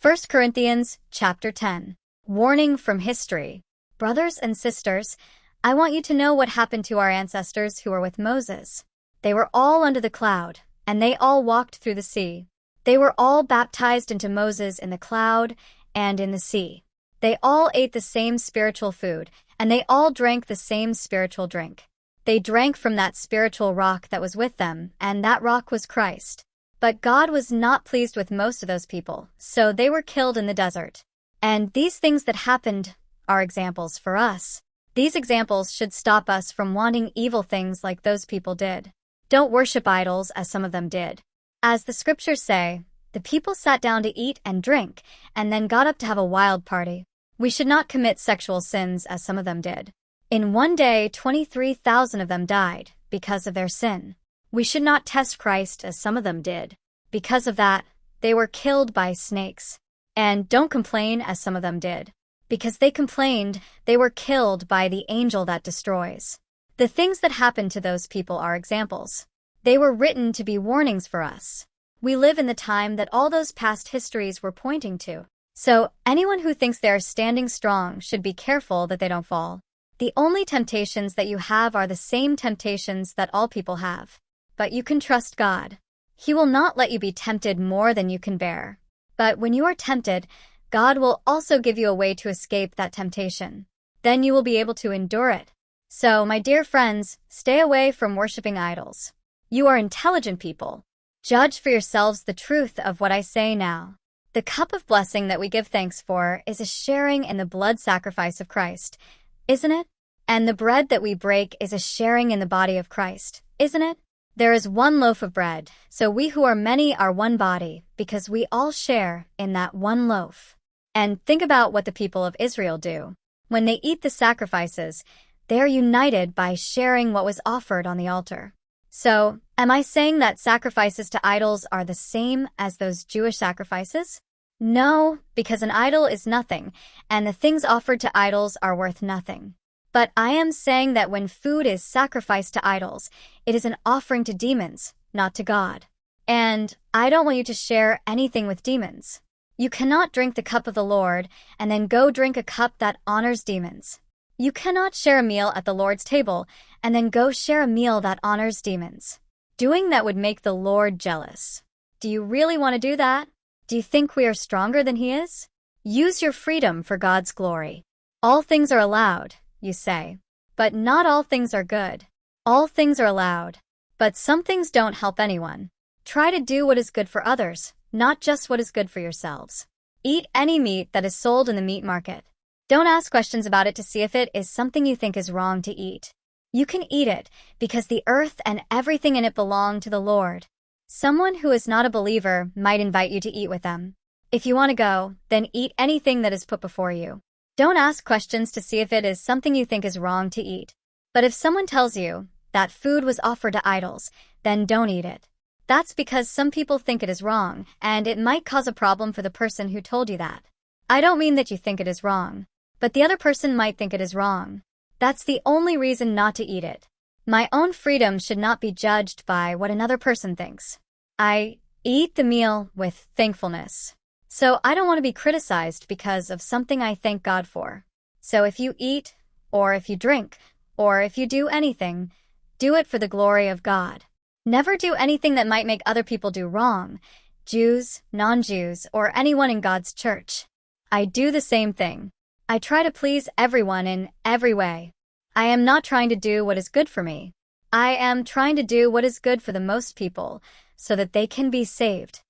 1 Corinthians chapter 10. Warning from history. Brothers and sisters, I want you to know what happened to our ancestors who were with Moses. They were all under the cloud, and they all walked through the sea. They were all baptized into Moses in the cloud and in the sea. They all ate the same spiritual food, and they all drank the same spiritual drink. They drank from that spiritual rock that was with them, and that rock was Christ. But God was not pleased with most of those people, so they were killed in the desert. And these things that happened are examples for us. These examples should stop us from wanting evil things like those people did. Don't worship idols as some of them did. As the scriptures say, the people sat down to eat and drink, and then got up to have a wild party. We should not commit sexual sins as some of them did. In one day, 23,000 of them died because of their sin. We should not test Christ as some of them did. Because of that, they were killed by snakes. And don't complain as some of them did. Because they complained, they were killed by the angel that destroys. The things that happened to those people are examples. They were written to be warnings for us. We live in the time that all those past histories were pointing to. So anyone who thinks they are standing strong should be careful that they don't fall. The only temptations that you have are the same temptations that all people have. But you can trust God. He will not let you be tempted more than you can bear. But when you are tempted, God will also give you a way to escape that temptation. Then you will be able to endure it. So, my dear friends, stay away from worshiping idols. You are intelligent people. Judge for yourselves the truth of what I say now. The cup of blessing that we give thanks for is a sharing in the blood sacrifice of Christ, isn't it? And the bread that we break is a sharing in the body of Christ, isn't it? There is one loaf of bread, so we who are many are one body, because we all share in that one loaf. And think about what the people of Israel do. When they eat the sacrifices, they are united by sharing what was offered on the altar. So, am I saying that sacrifices to idols are the same as those Jewish sacrifices? No, because an idol is nothing, and the things offered to idols are worth nothing. But I am saying that when food is sacrificed to idols, it is an offering to demons, not to God. And I don't want you to share anything with demons. You cannot drink the cup of the Lord and then go drink a cup that honors demons. You cannot share a meal at the Lord's table and then go share a meal that honors demons. Doing that would make the Lord jealous. Do you really want to do that? Do you think we are stronger than He is? Use your freedom for God's glory. All things are allowed, you say. But not all things are good. All things are allowed. But some things don't help anyone. Try to do what is good for others, not just what is good for yourselves. Eat any meat that is sold in the meat market. Don't ask questions about it to see if it is something you think is wrong to eat. You can eat it because the earth and everything in it belong to the Lord. Someone who is not a believer might invite you to eat with them. If you want to go, then eat anything that is put before you. Don't ask questions to see if it is something you think is wrong to eat. But if someone tells you that food was offered to idols, then don't eat it. That's because some people think it is wrong, and it might cause a problem for the person who told you that. I don't mean that you think it is wrong, but the other person might think it is wrong. That's the only reason not to eat it. My own freedom should not be judged by what another person thinks. I eat the meal with thankfulness. So I don't want to be criticized because of something I thank God for. So if you eat, or if you drink, or if you do anything, do it for the glory of God. Never do anything that might make other people do wrong, Jews, non-Jews, or anyone in God's church. I do the same thing. I try to please everyone in every way. I am not trying to do what is good for me. I am trying to do what is good for the most people, so that they can be saved.